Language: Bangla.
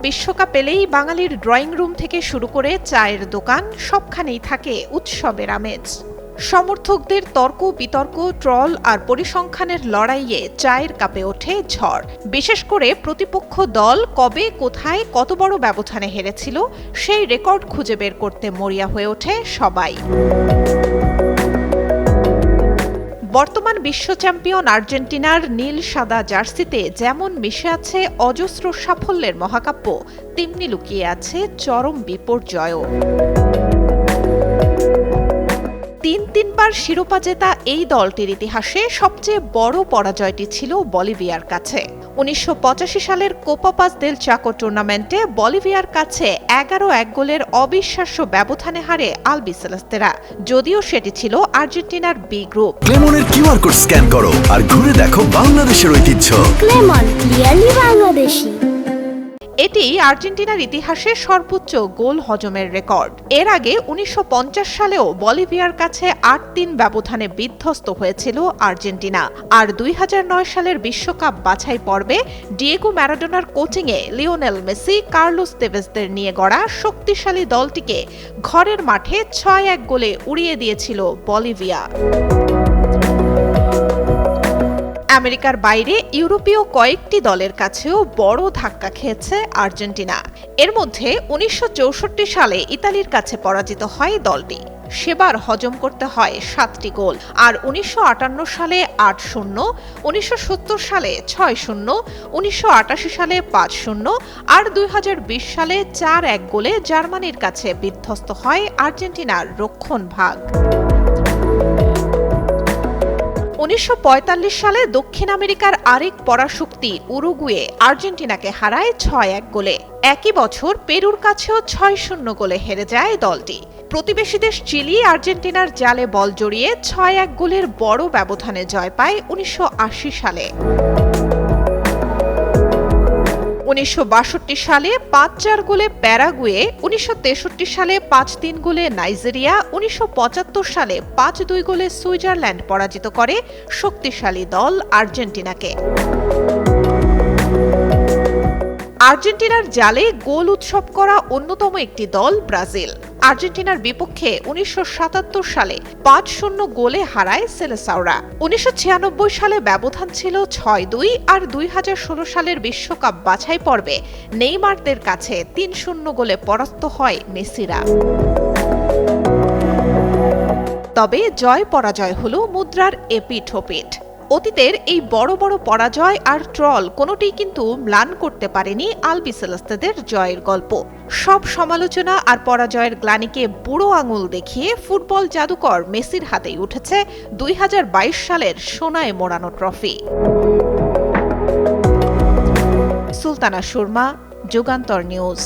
বিশ্বকাপ এলেই বাঙালির ড্রয়িং রুম থেকে শুরু করে চায়ের দোকান সবখানেই থাকে উৎসবের আমেজ। সমর্থকদের তর্ক বিতর্ক, ট্রল আর পরিসংখ্যানের লড়াইয়ে চায়ের কাপে ওঠে ঝড়। বিশেষ করে প্রতিপক্ষ দল কবে, কোথায়, কত বড় ব্যবধানে হেরেছিল সেই রেকর্ড খুঁজে বের করতে মরিয়া হয়ে ওঠে সবাই। বর্তমান বিশ্ব চ্যাম্পিয়ন আর্জেন্টিনার নীল সাদা জার্সিতে যেমন মিশে আছে অজস্র সাফল্যের মহাকাব্য, তেমনি লুকিয়ে আছে চরম বিপর্যয়ও। তিনবার শিরোপা জেতা এই দলটির ইতিহাসে সবচেয়ে বড় পরাজয়টি ছিল বলিভিয়ার কাছে। ১৯৮৫ সালের কোপা পাস দেল চাকো টুর্নামেন্টে বলিভিয়ার কাছে ১১ গোলের অবিশ্বাস্য ব্যবধানে হারে আলবিসেলেস্তেরা, যদিও সেটি ছিল আর্জেন্টিনার বি গ্রুপ। ক্লেমনের কিউআর কোড স্ক্যান করো আর ঘুরে দেখো বাংলাদেশের ঐতিহ্য। Clemon, clearly Bangladeshi. এটি আর্জেন্টিনার ইতিহাসে সর্বোচ্চ গোল হজমের রেকর্ড। এর আগে ১৯৫০ সালেও বলিভিয়ার কাছে ৮-৩ ব্যবধানে বিধ্বস্ত হয়েছিল আর্জেন্টিনা। আর ২০০৯ সালের বিশ্বকাপ বাছাই পর্বে ডিয়েগো ম্যারাডোনার কোচিংয়ে লিওনেল মেসি, কার্লোস তেভেজদের নিয়ে গড়া শক্তিশালী দলটিকে ঘরের মাঠে ৬-১ গোলে উড়িয়ে দিয়েছিল বলিভিয়া। আমেরিকার বাইরে ইউরোপীয় কয়েকটি দলের কাছেও বড় ধাক্কা খেয়েছে আর্জেন্টিনা। এর মধ্যে ১৯৬৪ সালে ইতালির কাছে পরাজিত হয় দলটি। সেবার হজম করতে হয় ৭টি গোল। আর ১৯৫৮ সালে ৮-০, ১৯৭০ সালে ৬-০, ১৯৮৮ সালে ৫-০ আর ২০২০ সালে ৪-১ গোলে জার্মানির কাছে বিধ্বস্ত হয় আর্জেন্টিনার রক্ষণভাগ। ১৯৪৫ সালে দক্ষিণ আমেরিকার আরেক পরাশক্তি উরুগুয়ে আর্জেন্টিনাকে হারায় ৬-১ গোলে। একই বছর পেরুর কাছেও ৬-০ গোলে হেরে যায় দলটি। প্রতিবেশী দেশ চিলি আর্জেন্টিনার জালে বল জড়িয়ে ৬-১ গোলের বড় ব্যবধানে জয় পায় ১৯৮০ সালে। ১৯৬২ সালে ৫-৪ গোলে প্যারাগুয়ে, ১৯৬৩ সালে ৫-৩ গোলে নাইজেরিয়া, ১৯৭৫ সালে ৫-২ গোলে সুইজারল্যান্ড পরাজিত করে শক্তিশালী দল আর্জেন্টিনাকে। আর্জেন্টিনার জালে গোল উৎসব করা অন্যতম একটি দল ব্রাজিল। আর্জেন্টিনার বিপক্ষে ১৯৭৭ সালে ৫-০ গোলে হারায় সেলেসাওরা। ১৯৯৬ সালে ব্যবধান ছিল ৬-২ আর ২০১৬ সালের বিশ্বকাপ বাছাই পর্বে নেইমারদের কাছে ৩-০ গোলে পরাস্ত হয় মেসিরা। তবে জয় পরাজয় হল মুদ্রার এপিঠ ওপিঠ। অতীতের এই বড় বড় পরাজয় আর ট্রল কোনোটিই কিন্তু ম্লান করতে পারেনি আলবিসেলেস্তেদের জয়ের গল্প। সব সমালোচনা আর পরাজয়ের গ্লানিকে বুড়ো আঙুল দেখিয়ে ফুটবল জাদুকর মেসির হাতেই উঠেছে ২০২২ সালের সোনায় মোড়ানো ট্রফি। সুলতানা সুরমা, যুগান্তর নিউজ।